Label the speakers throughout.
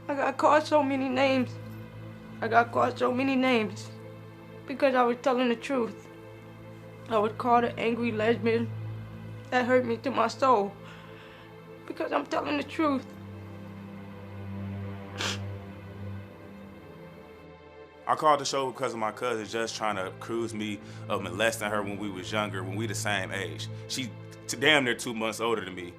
Speaker 1: I got called so many names. I got called so many names because I was telling the truth. I was called an angry lesbian. That hurt me to my soul because I'm telling the truth.
Speaker 2: I called the show because of my cousin just trying to accuse me of molesting her when we was younger, when we the same age. She damn near 2 months older than me.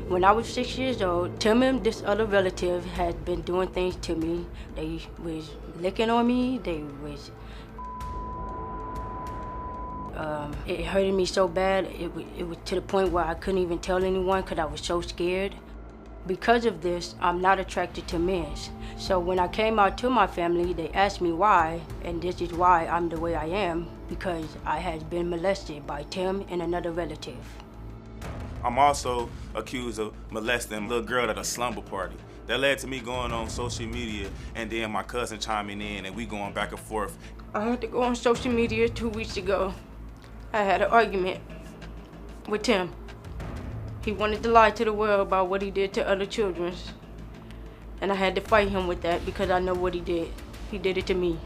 Speaker 1: When I was 6 years old, Tim and this other relative had been doing things to me. They was licking on me. They was. It hurted me so bad. It was to the point where I couldn't even tell anyone because I was so scared. Because of this, I'm not attracted to men. So when I came out to my family, they asked me why, and this is why I'm the way I am, because I had been molested by Tim and another relative.
Speaker 2: I'm also accused of molesting a little girl at a slumber party. That led to me going on social media and then my cousin chiming in and we going back and forth.
Speaker 1: I had to go on social media 2 weeks ago. I had an argument with Tim. He wanted to lie to the world about what he did to other children. And I had to fight him with that because I know what he did. He did it to me.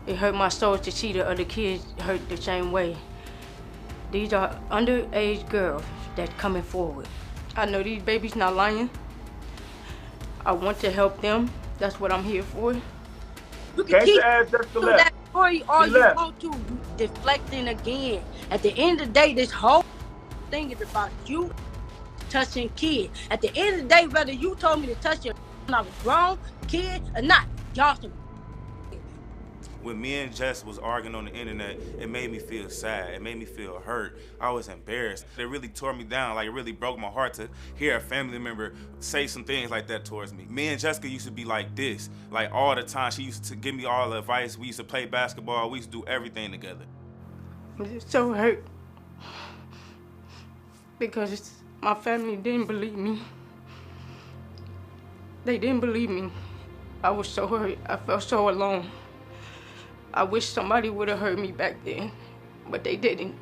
Speaker 1: It hurt my soul to see the other kids hurt the same way. These are underage girls that's coming forward. I know these babies not lying. I want to help them. That's what I'm here for.
Speaker 3: You can keep that story all you want to. Deflecting again. At the end of the day, this whole thing is about you touching kids. At the end of the day, whether you told me to touch your when I was grown, kid, or not, y'all some.
Speaker 2: When me and Jess was arguing on the internet, it made me feel sad. It made me feel hurt. I was embarrassed. It really tore me down. Like, it really broke my heart to hear a family member say some things like that towards me. Me and Jessica used to be like this, like all the time. She used to give me all the advice. We used to play basketball. We used to do everything together.
Speaker 1: I'm just so hurt because my family didn't believe me. They didn't believe me. I was so hurt. I felt so alone. I wish somebody would have heard me back then, but they didn't.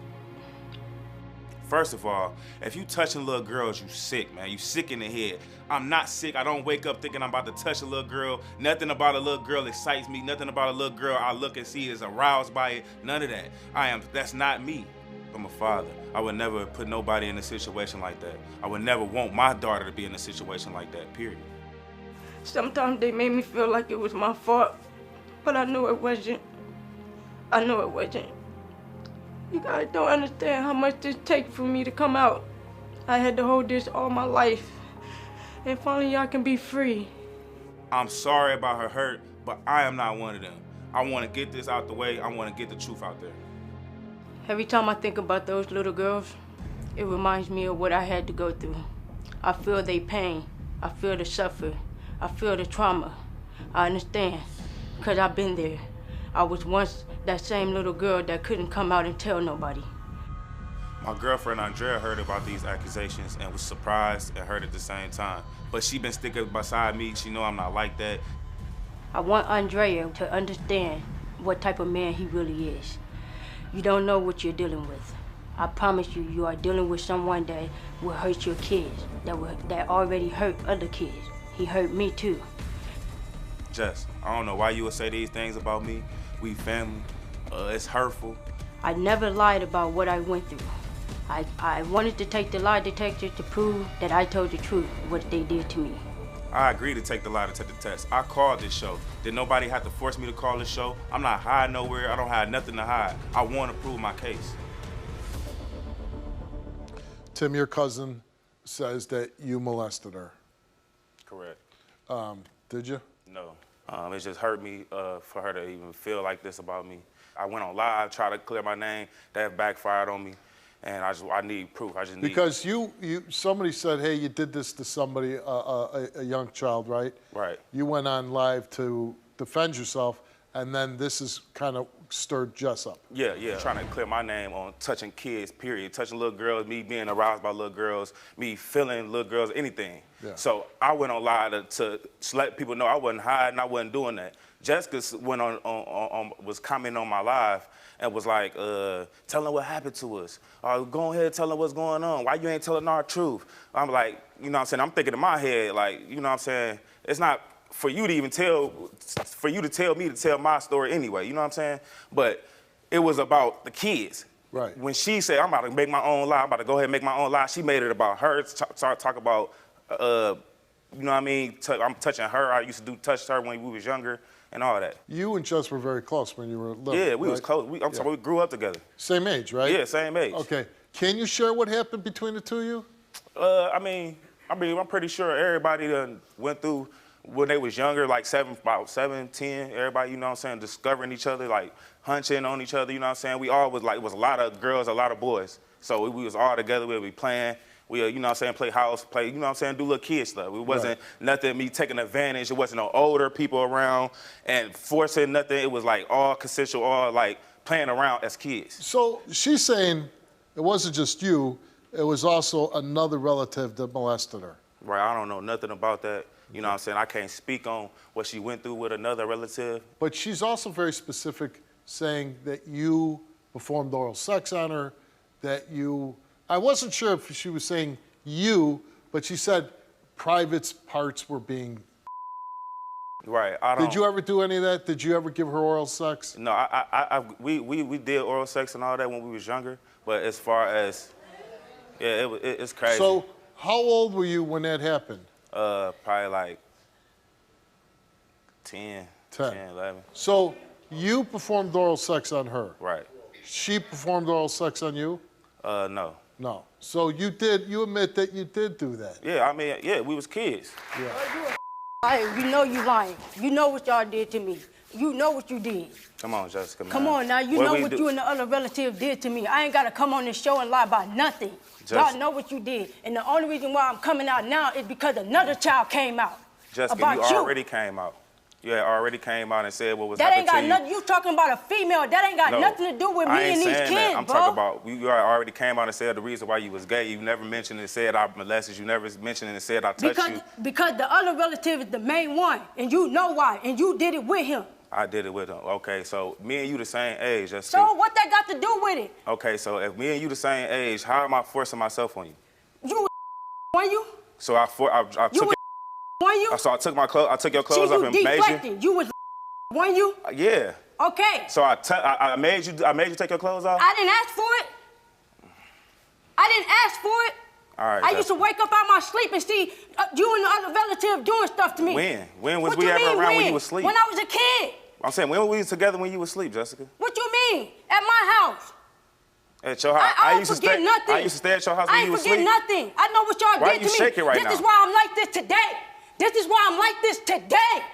Speaker 2: First of all, if you touching little girls, you sick, man. You sick in the head. I'm not sick. I don't wake up thinking I'm about to touch a little girl. Nothing about a little girl excites me. Nothing about a little girl I look and see is aroused by it. None of that. That's not me. I'm a father. I would never put nobody in a situation like that. I would never want my daughter to be in a situation like that, period.
Speaker 1: Sometimes they made me feel like it was my fault, but I knew it wasn't. I know it wasn't. You guys don't understand how much this takes for me to come out. I had to hold this all my life. And finally y'all can be free.
Speaker 2: I'm sorry about her hurt, but I am not one of them. I want to get this out the way. I want to get the truth out there.
Speaker 1: Every time I think about those little girls, it reminds me of what I had to go through. I feel their pain. I feel the suffering. I feel the trauma. I understand, because I've been there. I was once that same little girl that couldn't come out and tell nobody.
Speaker 2: My girlfriend Andrea heard about these accusations and was surprised and hurt at the same time. But she been sticking beside me. She know I'm not like that.
Speaker 1: I want Andrea to understand what type of man he really is. You don't know what you're dealing with. I promise you, you are dealing with someone that will hurt your kids, that already hurt other kids. He hurt me too.
Speaker 2: Jess, I don't know why you would say these things about me. We family. It's hurtful.
Speaker 1: I never lied about what I went through. I wanted to take the lie detector to prove that I told the truth, what they did to me.
Speaker 2: I agreed to take the lie detector test. I called this show. Did nobody have to force me to call this show? I'm not hiding nowhere. I don't have nothing to hide. I want to prove my case.
Speaker 4: Tim, your cousin says that you molested her.
Speaker 2: Correct.
Speaker 4: Did you?
Speaker 2: No. It just hurt me for her to even feel like this about me. I went on live, tried to clear my name. That backfired on me, and I need proof.
Speaker 4: Because somebody said, hey, you did this to somebody, a young child, right?
Speaker 2: Right.
Speaker 4: You went on live to defend yourself, and then this is kind of stirred Jess up.
Speaker 2: Yeah, yeah. Trying to clear my name on touching kids, period. Touching little girls, me being aroused by little girls, me feeling little girls, anything.
Speaker 4: Yeah.
Speaker 2: So I went on live to let people know I wasn't hiding, I wasn't doing that. Jessica went was commenting on my live and was like, tell them what happened to us. Go ahead and tell them what's going on. Why you ain't telling our truth? I'm like, you know what I'm saying? I'm thinking in my head, like, you know what I'm saying? It's not for you to even tell me to tell my story anyway, you know what I'm saying? But it was about the kids.
Speaker 4: Right.
Speaker 2: When she said, I'm about to make my own lie, I'm about to go ahead and make my own lie, she made it about her, talk about, you know what I mean? I'm touching her. I used to touch her when we was younger and all that.
Speaker 4: You and Jess were very close when you were little.
Speaker 2: Yeah, we
Speaker 4: right?
Speaker 2: was close. I'm sorry, we grew up together.
Speaker 4: Same age, right?
Speaker 2: Yeah, same age.
Speaker 4: Okay. Can you share what happened between the two of you?
Speaker 2: I'm pretty sure everybody done went through when they was younger, like about 7, 10, everybody, you know what I'm saying, discovering each other, like hunching on each other, you know what I'm saying? We all was like, it was a lot of girls, a lot of boys. So we was all together, we'd be playing. We, you know what I'm saying, play house, play, you know what I'm saying, do little kid stuff. It wasn't nothing me taking advantage. It wasn't no older people around and forcing nothing. It was like all consensual, all like playing around as kids.
Speaker 4: So she's saying it wasn't just you, it was also another relative that molested her.
Speaker 2: Right, I don't know nothing about that. You know what I'm saying? I can't speak on what she went through with another relative.
Speaker 4: But she's also very specific, saying that you performed oral sex on her, that you, I wasn't sure if she was saying you, but she said private parts were being.
Speaker 2: Right,
Speaker 4: Did you ever do any of that? Did you ever give her oral sex?
Speaker 2: No, we did oral sex and all that when we was younger, but as far as, yeah, it's crazy.
Speaker 4: So how old were you when that happened?
Speaker 2: Probably like 10, 11.
Speaker 4: So you performed oral sex on her?
Speaker 2: Right.
Speaker 4: She performed oral sex on you?
Speaker 2: No.
Speaker 4: No. So you admit that you did do that?
Speaker 2: Yeah, I mean, yeah, we was kids.
Speaker 4: Yeah.
Speaker 3: You know you lying. You know what y'all did to me. You know what you did.
Speaker 2: Come on, Jessica, man.
Speaker 3: Come on now, you know what you and the other relative did to me. I ain't gotta come on this show and lie about nothing. Y'all know what you did. And the only reason why I'm coming out now is because another child came out.
Speaker 2: Jessica,
Speaker 3: about
Speaker 2: you already came out. You had already came out and said what was
Speaker 3: that
Speaker 2: happening to you.
Speaker 3: That ain't got nothing, you talking about a female, that ain't got nothing to do with me and these kids,
Speaker 2: that. I'm
Speaker 3: bro.
Speaker 2: talking about, you already came out and said the reason why you was gay. You never mentioned and said I molested you. You never mentioned and said I touched you.
Speaker 3: Because the other relative is the main one, and you know why, and you did it with him.
Speaker 2: I did it with him. Okay, so me and you the same age.
Speaker 3: So what that got to do with it?
Speaker 2: Okay, so if me and you the same age, how am I forcing myself on you?
Speaker 3: You on you?
Speaker 2: So I took it.
Speaker 3: On you?
Speaker 2: So I took your clothes off and made you.
Speaker 3: You was on you?
Speaker 2: Yeah.
Speaker 3: Okay.
Speaker 2: So I made you take your clothes off?
Speaker 3: I didn't ask for it. I didn't ask for it.
Speaker 2: All right.
Speaker 3: I used to wake up out my sleep and see you and the other relative doing stuff to me.
Speaker 2: When? When was we ever around when you was asleep?
Speaker 3: When I was a kid.
Speaker 2: I'm saying, when were we together when you was asleep, Jessica?
Speaker 3: What you mean? At my house.
Speaker 2: At your house?
Speaker 3: I used to stay
Speaker 2: nothing. I used to stay at your house when you was asleep.
Speaker 3: I ain't forget nothing. I know what y'all did to me.
Speaker 2: Why are you shaking right now?
Speaker 3: This is why I'm like this today. This is why I'm like this today.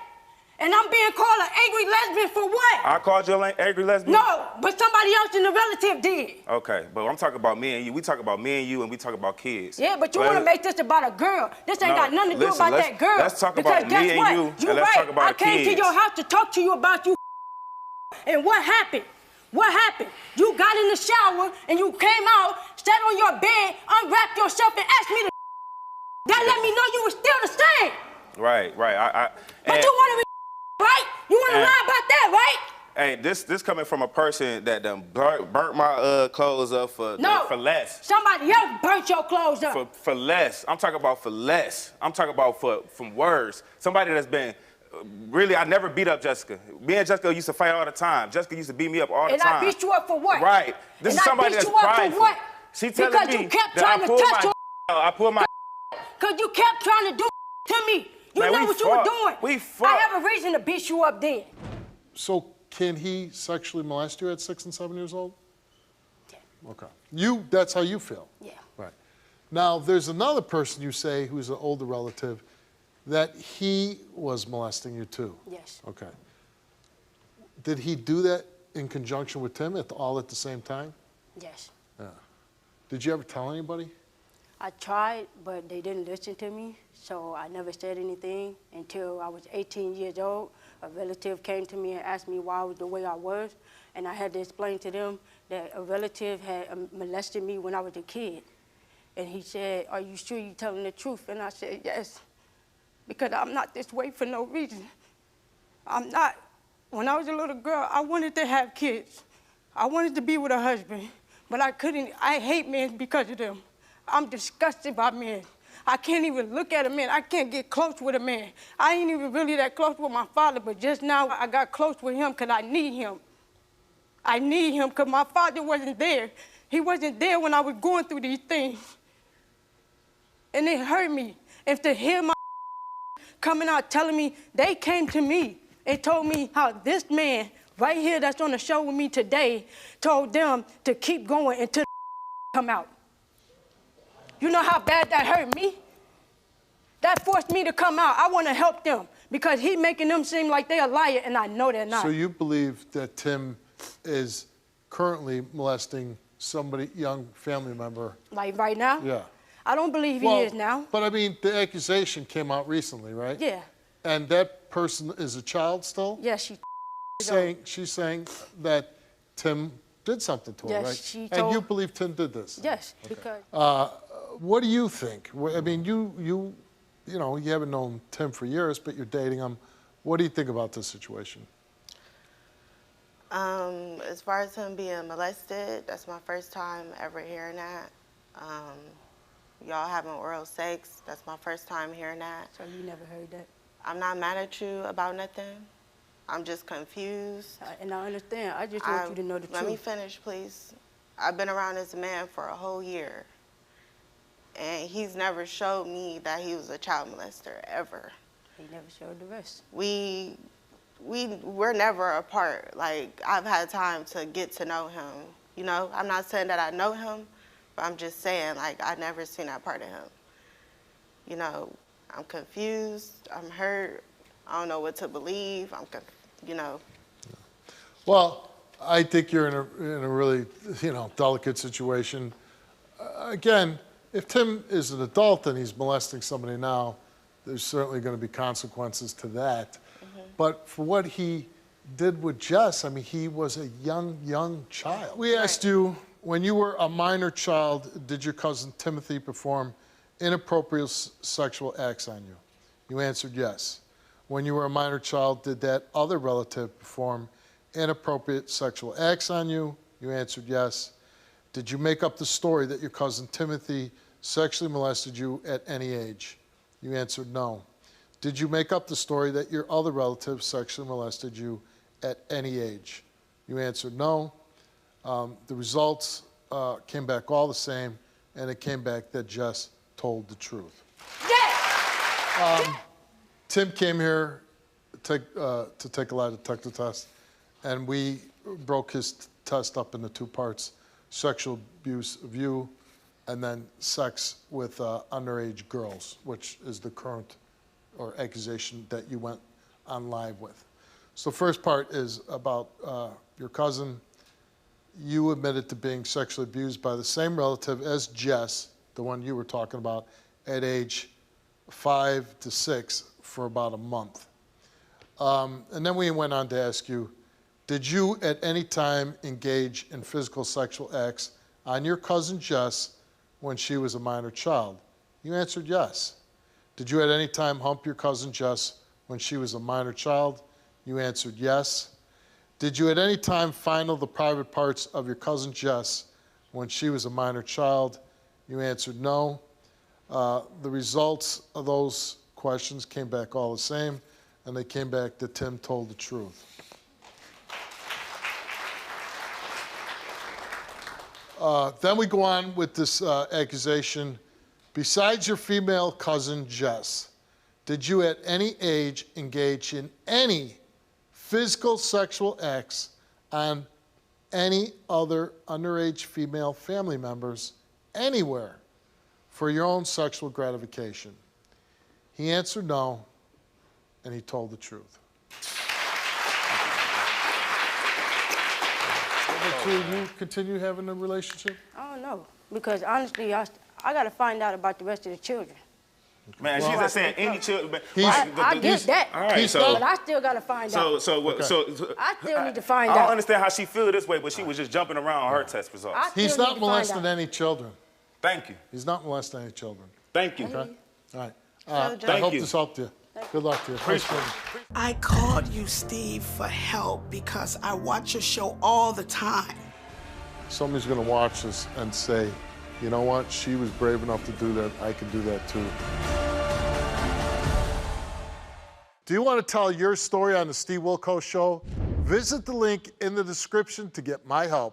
Speaker 3: And I'm being called an angry lesbian for what?
Speaker 2: I called you an angry lesbian?
Speaker 3: No, but somebody else in the relative did.
Speaker 2: Okay, but I'm talking about me and you. We talk about me and you, and we talk about kids.
Speaker 3: Yeah, but you want to make this about a girl. This ain't got nothing to do about that girl.
Speaker 2: Let's talk about me and you, and let's talk about the kids.
Speaker 3: I came to your house to talk to you about you. And what happened? What happened? You got in the shower, and you came out, sat on your bed, unwrapped yourself, and asked me to. That let me know you were still the same.
Speaker 2: Right.
Speaker 3: But you want to right? You want to lie about that, right?
Speaker 2: Hey, this coming from a person that done burnt my clothes up for less.
Speaker 3: Somebody else burnt your clothes up.
Speaker 2: For less. I'm talking about for less. I'm talking about from worse. Somebody that's been, really, I never beat up Jessica. Me and Jessica used to fight all the time. Jessica used to beat me up all the time.
Speaker 3: And I beat you up for what?
Speaker 2: Right. This is somebody that's prideful. She telling me that I pulled my
Speaker 3: Because you kept trying to do to me. You know what you were doing. I have a reason to beat you up then.
Speaker 4: So can he sexually molest you at 6 and 7 years old?
Speaker 3: Yeah.
Speaker 4: Okay. That's how you feel?
Speaker 3: Yeah.
Speaker 4: Right. Now, there's another person you say who's an older relative that he was molesting you too.
Speaker 3: Yes.
Speaker 4: Okay. Did he do that in conjunction with Tim all at the same time?
Speaker 3: Yes.
Speaker 4: Yeah. Did you ever tell anybody?
Speaker 3: I tried, but they didn't listen to me, so I never said anything until I was 18 years old. A relative came to me and asked me why I was the way I was,
Speaker 1: And I had to explain to them that a relative had molested me when I was a kid. And he said, "Are you sure you're telling the truth?" And I said, "Yes, because I'm not this way for no reason. I'm not. When I was a little girl, I wanted to have kids. I wanted to be with a husband, but I couldn't. I hate men because of them. I'm disgusted by men. I can't even look at a man. I can't get close with a man. I ain't even really that close with my father, but just now I got close with him because I need him. I need him because my father wasn't there. He wasn't there when I was going through these things. And it hurt me. And to hear my coming out telling me, they came to me and told me how this man right here that's on the show with me today told them to keep going until come out. You know how bad that hurt me? That forced me to come out. I want to help them because he making them seem like they're a liar, and I know they're not.
Speaker 4: So you believe that Tim is currently molesting somebody, young family member?
Speaker 1: Like right now?
Speaker 4: Yeah.
Speaker 1: I don't believe he is now.
Speaker 4: But I mean, the accusation came out recently, right?
Speaker 1: Yeah.
Speaker 4: And that person is a child still?
Speaker 1: Yeah,
Speaker 4: She's saying that Tim did something to her,
Speaker 1: yes,
Speaker 4: right?
Speaker 1: She told,
Speaker 4: and you believe Tim did this?
Speaker 1: Yes,
Speaker 4: okay.
Speaker 1: Because.
Speaker 4: What do you think? I mean, you know, you haven't known Tim for years, but you're dating him. What do you think about this situation?
Speaker 5: As far as him being molested, that's my first time ever hearing that. Y'all having oral sex, that's my first time hearing that.
Speaker 1: So you never heard that?
Speaker 5: I'm not mad at you about nothing. I'm just confused.
Speaker 1: And I understand. I just want you to know the truth.
Speaker 5: Let me finish, please. I've been around this man for a whole year, and he's never showed me that he was a child molester, ever.
Speaker 1: He never showed the rest.
Speaker 5: We're never apart. Like, I've had time to get to know him. You know, I'm not saying that I know him, but I'm just saying, like, I never seen that part of him. You know, I'm confused, I'm hurt, I don't know what to believe, you know.
Speaker 4: Well, I think you're in a really, you know, delicate situation. Again, if Tim is an adult and he's molesting somebody now, there's certainly going to be consequences to that. Mm-hmm. But for what he did with Jess, I mean, he was a young child. We asked you, when you were a minor child, did your cousin Timothy perform inappropriate sexual acts on you? You answered yes. When you were a minor child, did that other relative perform inappropriate sexual acts on you? You answered yes. Did you make up the story that your cousin Timothy sexually molested you at any age? You answered no. Did you make up the story that your other relative sexually molested you at any age? You answered no. The results came back all the same, and it came back that Jess told the truth. Yes! Tim came here to take a lie detector test, and we broke his test up into two parts: sexual abuse of you, and then sex with underage girls, which is the current or accusation that you went on live with. So the first part is about your cousin. You admitted to being sexually abused by the same relative as Jess, the one you were talking about, at age 5 to 6 for about a month. And then we went on to ask you, did you at any time engage in physical sexual acts on your cousin Jess when she was a minor child? You answered yes. Did you at any time hump your cousin Jess when she was a minor child? You answered yes. Did you at any time fondle the private parts of your cousin Jess when she was a minor child? You answered no. The results of those questions came back all the same, and they came back that Tim told the truth. Then we go on with this accusation. Besides your female cousin Jess, did you at any age engage in any physical sexual acts on any other underage female family members anywhere for your own sexual gratification? He answered no, and he told the truth. So you continue having a relationship?
Speaker 1: I don't know, because honestly, I got to find out about the rest of the children.
Speaker 2: Man, she's just saying any children.
Speaker 1: I get that.
Speaker 2: All right,
Speaker 1: but I still gotta find out. I still need to find out.
Speaker 2: I don't understand how she feel this way, but she was just jumping around on her test results.
Speaker 4: He's not molesting any children.
Speaker 2: Thank you.
Speaker 4: He's not molesting any children.
Speaker 2: Thank you.
Speaker 4: Okay? All right.
Speaker 2: I
Speaker 4: hope this helped you. Good luck to you.
Speaker 2: Appreciate it.
Speaker 6: I called you, Steve, for help because I watch your show all the time.
Speaker 4: Somebody's going to watch this and say, you know what? She was brave enough to do that. I can do that too. Do you want to tell your story on the Steve Wilkos Show? Visit the link in the description to get my help.